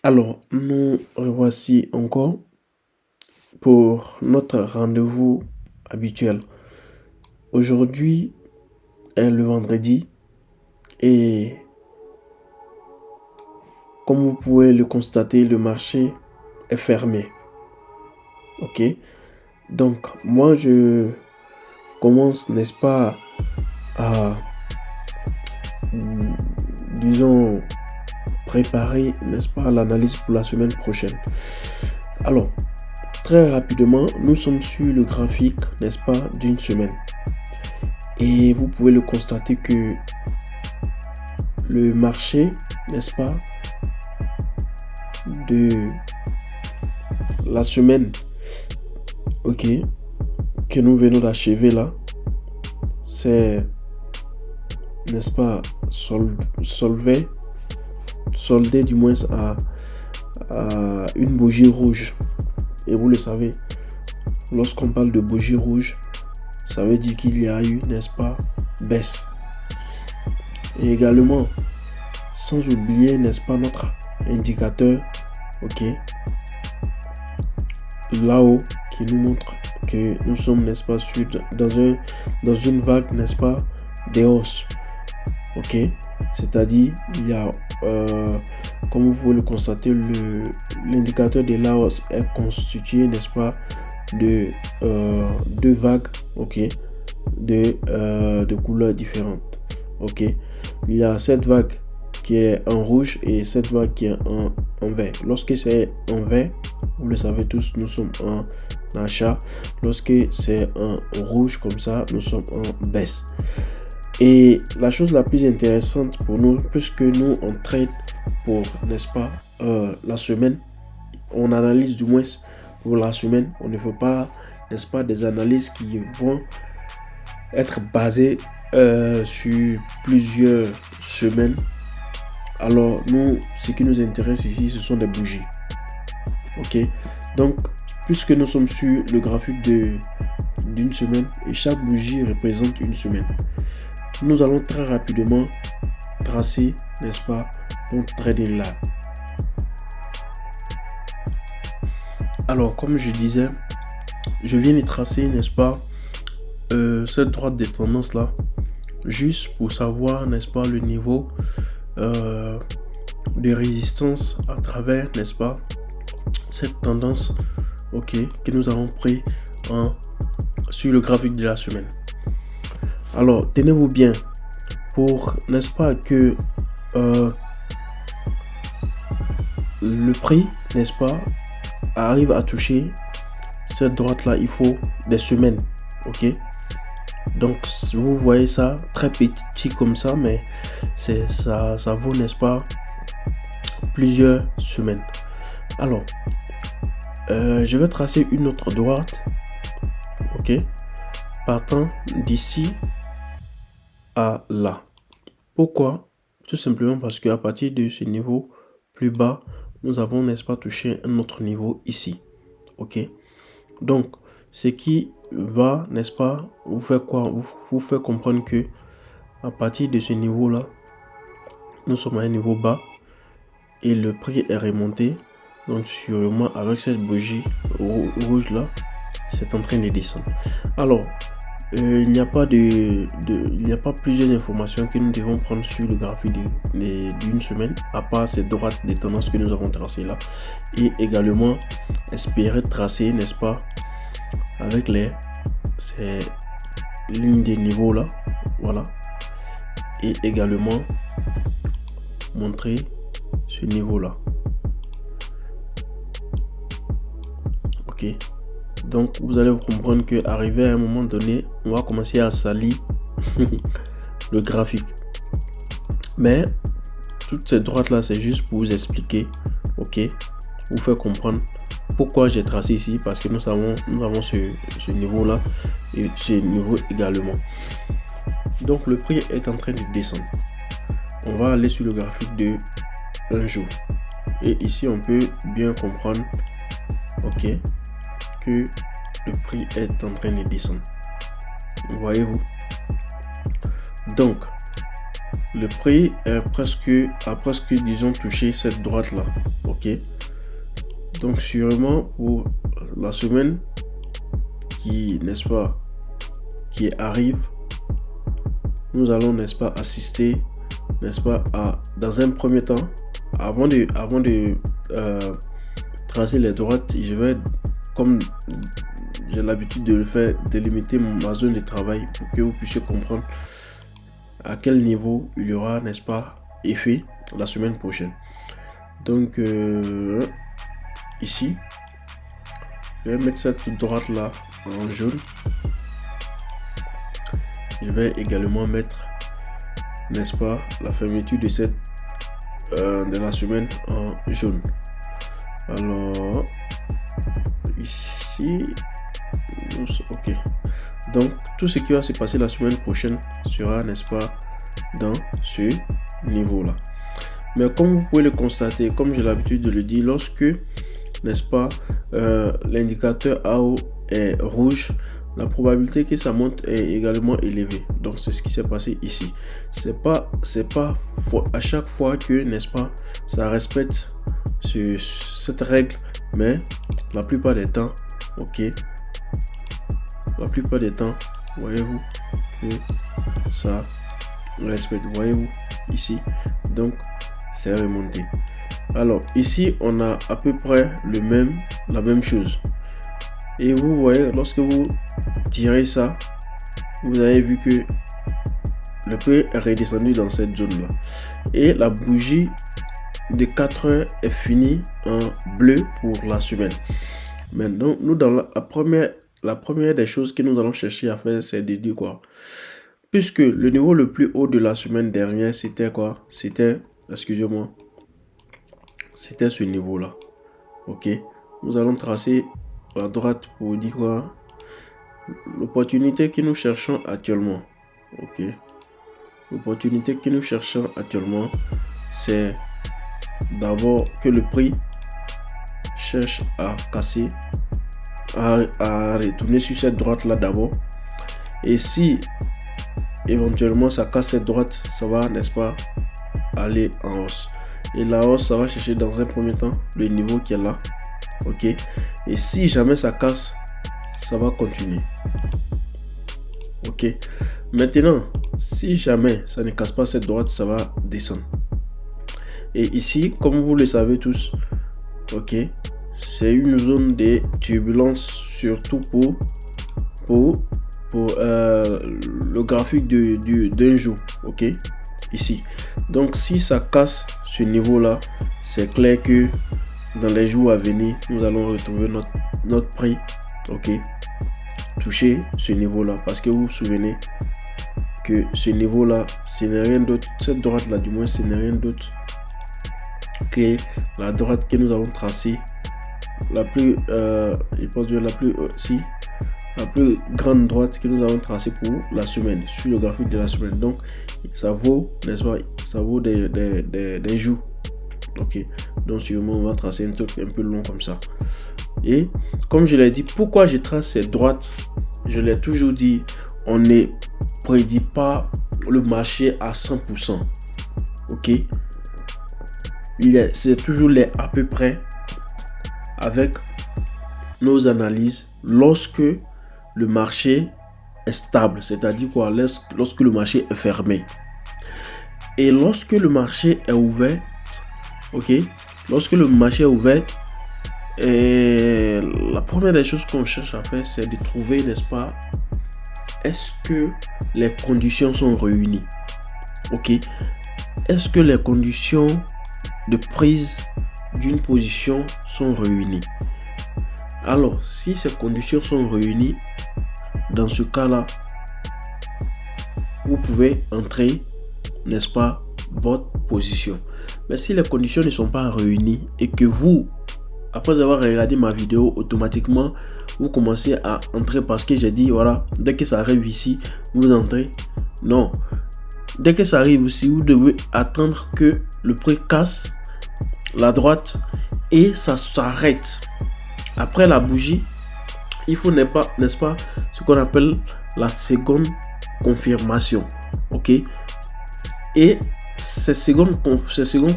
Alors, nous revoici encore pour notre rendez-vous habituel. Aujourd'hui est le vendredi et comme vous pouvez le constater, le marché est fermé. Ok? Donc, moi, je commence, n'est-ce pas, à, disons, préparer, n'est-ce pas, l'analyse pour la semaine prochaine. Alors, très rapidement, nous sommes sur le graphique, n'est-ce pas, d'une semaine. Et vous pouvez le constater que le marché, n'est-ce pas, de la semaine, ok, que nous venons d'achever là, c'est, n'est-ce pas, soldé du moins à une bougie rouge. Et vous le savez, lorsqu'on parle de bougie rouge, ça veut dire qu'il y a eu, n'est-ce pas, baisse. Et également, sans oublier, n'est-ce pas, notre indicateur, ok, là-haut, qui nous montre que nous sommes, n'est-ce pas, dans une vague, n'est-ce pas, des hausses, ok, c'est-à-dire, il y a, comme vous pouvez le constater, l'indicateur de la hausse est constitué, n'est-ce pas, de deux vagues, ok, de couleurs différentes, ok. Il y a cette vague qui est en rouge et cette vague qui est en vert. Lorsque c'est en vert, vous le savez tous, nous sommes en achat. Lorsque c'est en rouge comme ça, nous sommes en baisse. Et la chose la plus intéressante pour nous, puisque nous on trade pour, n'est-ce pas, la semaine, on analyse du moins pour la semaine. On ne fait pas, n'est-ce pas, des analyses qui vont être basées sur plusieurs semaines. Alors nous, ce qui nous intéresse ici, ce sont des bougies. Ok, donc puisque nous sommes sur le graphique d'une semaine et chaque bougie représente une semaine, nous allons très rapidement tracer, n'est-ce pas, notre trading là. Alors comme je disais, je viens de tracer, n'est-ce pas, cette droite de tendance là, juste pour savoir, n'est-ce pas, le niveau de résistance à travers, n'est-ce pas, cette tendance, ok, que nous avons pris sur le graphique de la semaine. Alors tenez-vous bien pour, n'est-ce pas, que le prix, n'est-ce pas, arrive à toucher cette droite là, il faut des semaines, ok. Donc vous voyez ça très petit comme ça, mais ça vaut, n'est-ce pas, plusieurs semaines. Alors je vais tracer une autre droite, ok, partant d'ici à là. Pourquoi? Tout simplement parce qu'à partir de ce niveau plus bas, nous avons, n'est-ce pas, touché un autre niveau ici, ok. Donc ce qui va, n'est-ce pas, vous faire quoi, vous faire comprendre que à partir de ce niveau là, nous sommes à un niveau bas et le prix est remonté. Donc sûrement avec cette bougie rouge là, c'est en train de descendre. Alors il n'y a pas plusieurs informations que nous devons prendre sur le graphique d'une semaine, à part cette droite des tendances que nous avons tracées là, et également espérer tracer, n'est-ce pas, avec ces lignes de niveau là, voilà, et également montrer ce niveau là, ok. Donc vous allez vous comprendre que arrivé à un moment donné, on va commencer à salir le graphique, mais toutes ces droites là, c'est juste pour vous expliquer, ok, vous faire comprendre pourquoi j'ai tracé ici, parce que nous avons ce niveau là et ce niveau également. Donc le prix est en train de descendre. On va aller sur le graphique de un jour et ici on peut bien comprendre, ok, que le prix est en train de descendre. Voyez-vous? Donc le prix est presque disons touché cette droite là, ok. ok. Donc sûrement pour la semaine qui, n'est-ce pas, qui arrive, nous allons, n'est-ce pas, assister, n'est-ce pas, dans un premier temps, avant de tracer les droites, je vais, comme j'ai l'habitude de le faire, délimiter ma zone de travail pour que vous puissiez comprendre à quel niveau il y aura, n'est-ce pas, effet la semaine prochaine. Donc ici, je vais mettre cette droite là en jaune. Je vais également mettre, n'est-ce pas, la fermeture de cette de la semaine en jaune. Alors ici, ok. Donc tout ce qui va se passer la semaine prochaine sera, n'est-ce pas, dans ce niveau là. Mais comme vous pouvez le constater, comme j'ai l'habitude de le dire, lorsque, n'est-ce pas, l'indicateur AO est rouge, la probabilité que ça monte est également élevée. Donc c'est ce qui s'est passé ici. C'est pas à chaque fois que, n'est-ce pas, ça respecte cette règle, mais la plupart des temps, ok, la plupart des temps, voyez-vous que ça respecte, voyez-vous ici. Donc c'est remonté. Alors ici on a à peu près la même chose, et vous voyez, lorsque vous tirez ça, vous avez vu que le prix est redescendu dans cette zone là, et la bougie de 4 heures est finie en bleu pour la semaine. Maintenant, nous, dans la première des choses que nous allons chercher à faire, c'est de dire quoi, puisque le niveau le plus haut de la semaine dernière, c'était quoi, c'était, excusez-moi, c'était ce niveau là, ok. Nous allons tracer la droite pour dire quoi, l'opportunité que nous cherchons actuellement, ok. L'opportunité que nous cherchons actuellement, c'est d'abord que le prix cherche à casser, à retourner sur cette droite là d'abord, et si éventuellement ça casse cette droite, ça va, n'est-ce pas, aller en hausse, et la hausse, ça va chercher dans un premier temps le niveau qui est là, ok. Et si jamais ça casse, ça va continuer, ok. Maintenant, si jamais ça ne casse pas cette droite, ça va descendre. Et ici, comme vous le savez tous, ok, c'est une zone de turbulence, surtout pour le graphique d'un jour, ok, ici. Donc si ça casse ce niveau là, c'est clair que dans les jours à venir, nous allons retrouver notre prix, ok, toucher ce niveau là, parce que vous vous souvenez que ce niveau là, ce n'est rien d'autre, cette droite là du moins, ce n'est rien d'autre que la droite que nous avons tracée, la plus je pense bien la plus grande droite que nous avons tracée pour la semaine, sur le graphique de la semaine. Donc ça vaut, n'est-ce pas, ça vaut des jours, ok. Donc sûrement on va tracer un truc un peu long comme ça. Et comme je l'ai dit, pourquoi je trace cette droite, je l'ai toujours dit, on ne prédit pas le marché à 100%, ok. C'est toujours les à peu près avec nos analyses lorsque le marché est stable, c'est-à-dire quoi, lorsque le marché est fermé. Et lorsque le marché est ouvert, ok, lorsque le marché est ouvert, et la première des choses qu'on cherche à faire, c'est de trouver, n'est-ce pas, est-ce que les conditions sont réunies, ok. Est-ce que les conditions de prise d'une position sont réunies? Alors si ces conditions sont réunies, dans ce cas là, vous pouvez entrer, n'est-ce pas, votre position. Mais si les conditions ne sont pas réunies et que vous, après avoir regardé ma vidéo, automatiquement vous commencez à entrer parce que j'ai dit voilà, dès que ça arrive ici, vous entrez. Non, dès que ça arrive aussi, vous devez attendre que le prix casse la droite et ça s'arrête. Après la bougie, il faut, n'est-ce pas, ce qu'on appelle la seconde confirmation, ok. Et ces secondes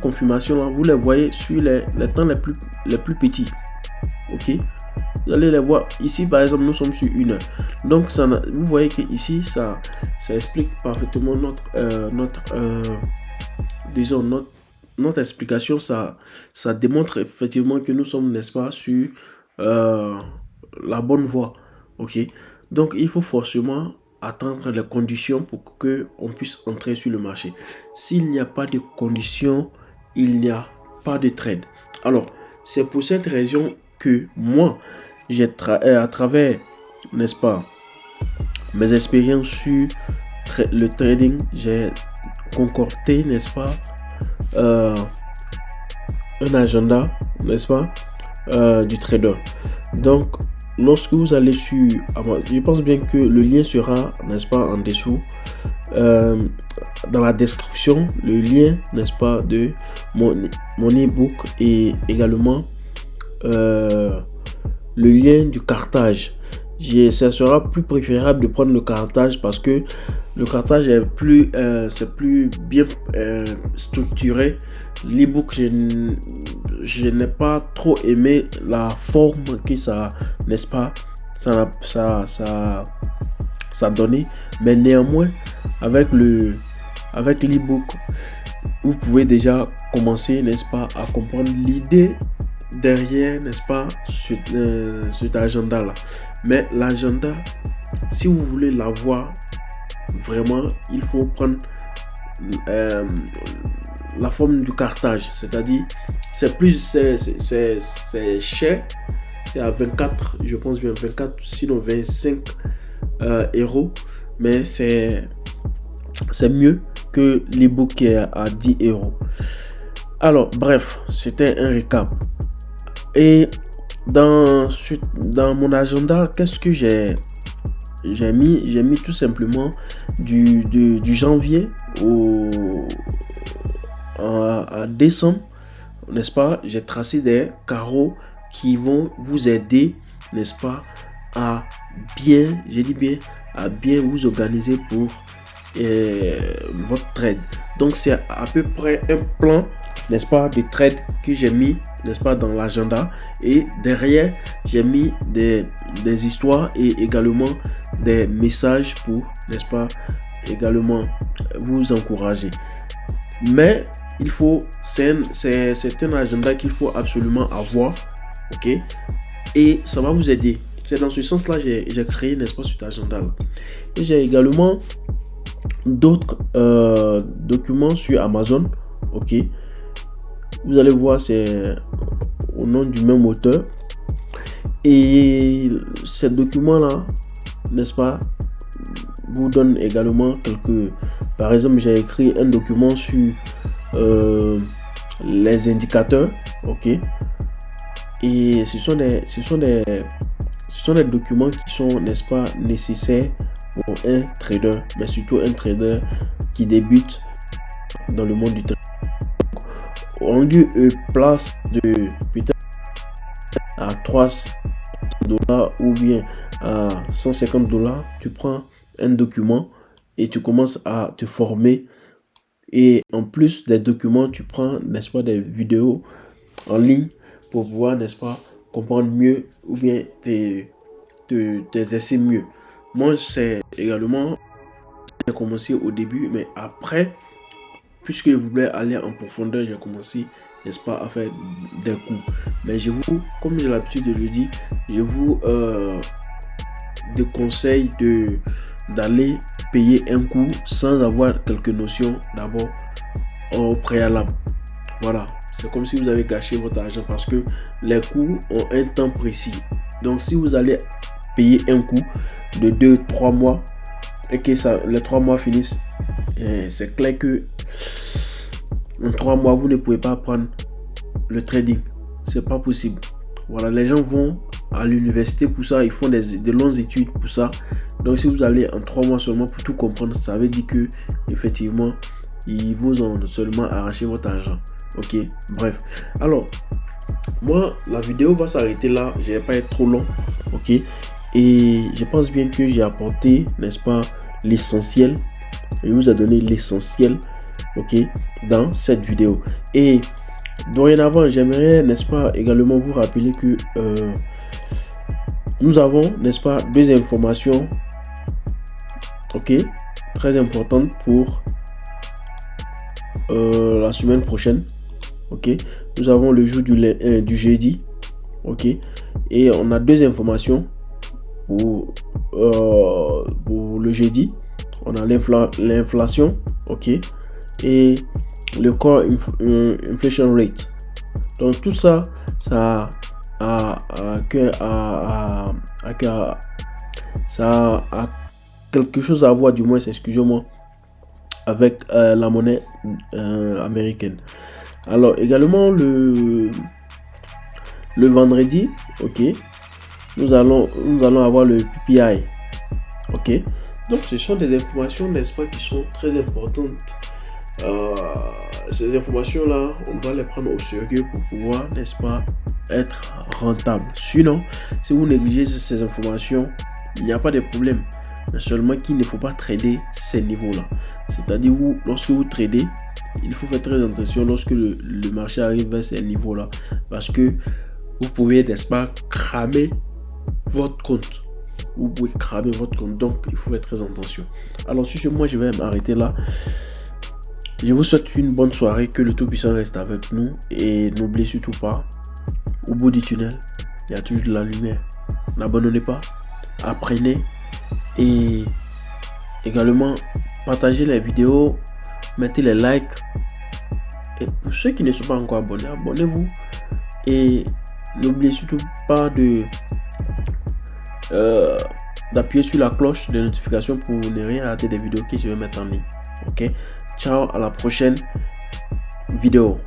confirmations là, vous les voyez sur les temps les plus petits. Ok, vous allez les voir ici. Par exemple, nous sommes sur 1 heure, donc vous voyez que ici ça explique parfaitement notre explication. Ça démontre effectivement que nous sommes, n'est-ce pas, sur la bonne voie. Ok, donc il faut forcément attendre les conditions pour que on puisse entrer sur le marché. S'il n'y a pas de conditions, il n'y a pas de trade. Alors c'est pour cette raison que moi à travers, n'est-ce pas, mes expériences sur le trading, j'ai concocté, n'est-ce pas, un agenda, n'est-ce pas, du trader. Donc lorsque vous allez sur, je pense bien que le lien sera, n'est-ce pas, en dessous, dans la description, le lien, n'est-ce pas, de mon ebook et également le lien du cartage. Ça sera plus préférable de prendre le cartage parce que le cartage est c'est plus bien structuré. L'ebook, je n'ai pas trop aimé la forme que ça, n'est-ce pas, ça donnait. Mais néanmoins, avec l'ebook, vous pouvez déjà commencer, n'est-ce pas, à comprendre l'idée derrière, n'est-ce pas, cet agenda là. Mais l'agenda, si vous voulez l'avoir vraiment, il faut prendre la forme du cartage, c'est-à-dire c'est cher, c'est à 24, je pense bien 24, sinon 25 euros, mais c'est mieux que l'ebook qui est à 10 euros. Alors bref, c'était un récap. Et dans mon agenda, qu'est-ce que j'ai mis tout simplement du janvier à décembre, n'est-ce pas, j'ai tracé des carreaux qui vont vous aider, n'est-ce pas, à bien vous organiser pour votre trade. Donc c'est à peu près un plan, n'est-ce pas, de trade que j'ai mis, n'est-ce pas, dans l'agenda, et derrière j'ai mis des histoires et également des messages pour, n'est-ce pas, également vous encourager. Mais il faut, c'est un agenda qu'il faut absolument avoir, ok, et ça va vous aider. C'est dans ce sens là j'ai créé, n'est-ce pas, cet agenda là. Et j'ai également d'autres documents sur Amazon, ok. Vous allez voir, c'est au nom du même auteur. Et ces documents-là, n'est-ce pas, vous donnent également quelques... Par exemple, j'ai écrit un document sur les indicateurs, ok. Et ce sont des documents qui sont, n'est-ce pas, nécessaires pour un trader, mais surtout un trader qui débute dans le monde du trading. On lui place de peut-être à $300 ou bien à $150, tu prends un document et tu commences à te former. Et en plus des documents, tu prends, n'est-ce pas, des vidéos en ligne pour pouvoir, n'est-ce pas, comprendre mieux ou bien t'exercer mieux. Moi, c'est également, j'ai commencé au début, mais après, puisque je voulais aller en profondeur, j'ai commencé, n'est-ce pas, à faire des coups. Mais comme j'ai l'habitude de le dire, je vous déconseille d'aller payer un coup sans avoir quelques notions d'abord au préalable. Voilà, c'est comme si vous avez gâché votre argent parce que les coûts ont un temps précis. Donc si vous allez payer un coup de 2-3 mois et que les 3 mois finissent, c'est clair que en 3 mois vous ne pouvez pas apprendre le trading, c'est pas possible. Voilà, les gens vont à l'université pour ça, ils font de longues études pour ça. Donc si vous allez en 3 mois seulement pour tout comprendre, ça veut dire que effectivement ils vous ont seulement arraché votre argent. Ok, bref, alors moi la vidéo va s'arrêter là, je vais pas être trop long, ok. Et je pense bien que j'ai apporté, n'est-ce pas, l'essentiel. Je vous ai donné l'essentiel ok, dans cette vidéo. Et dorénavant, j'aimerais, n'est-ce pas, également vous rappeler que nous avons, n'est-ce pas, deux informations, ok, très importantes pour la semaine prochaine, ok. Nous avons le jour du jeudi, ok, et on a deux informations pour le jeudi. On a l'inflation, ok, et le core inflation rate. Donc tout ça, ça a quelque chose à voir, du moins, excusez-moi, avec la monnaie américaine. Alors également le vendredi, ok, nous allons avoir le PPI, ok. Donc ce sont des informations, n'est-ce pas, qui sont très importantes. Ces informations là, on doit les prendre au sérieux pour pouvoir, n'est-ce pas, être rentable. Sinon, si vous négligez ces informations, il n'y a pas de problème, mais seulement qu'il ne faut pas trader ces niveaux là. C'est-à-dire, lorsque vous tradez, il faut faire très attention lorsque le marché arrive vers ces niveaux là, parce que vous pouvez, n'est-ce pas, cramer votre compte. Vous pouvez cramer votre compte, donc il faut faire très attention. Alors sur ce, moi je vais m'arrêter là. Je vous souhaite une bonne soirée, que le Tout-Puissant reste avec nous, et n'oubliez surtout pas, au bout du tunnel, il y a toujours de la lumière. N'abandonnez pas, apprenez, et également partagez les vidéos, mettez les likes, et pour ceux qui ne sont pas encore abonnés, abonnez-vous, et n'oubliez surtout pas d'appuyer sur la cloche de notification pour ne rien rater des vidéos que je vais mettre en ligne. Ok, ciao, à la prochaine vidéo.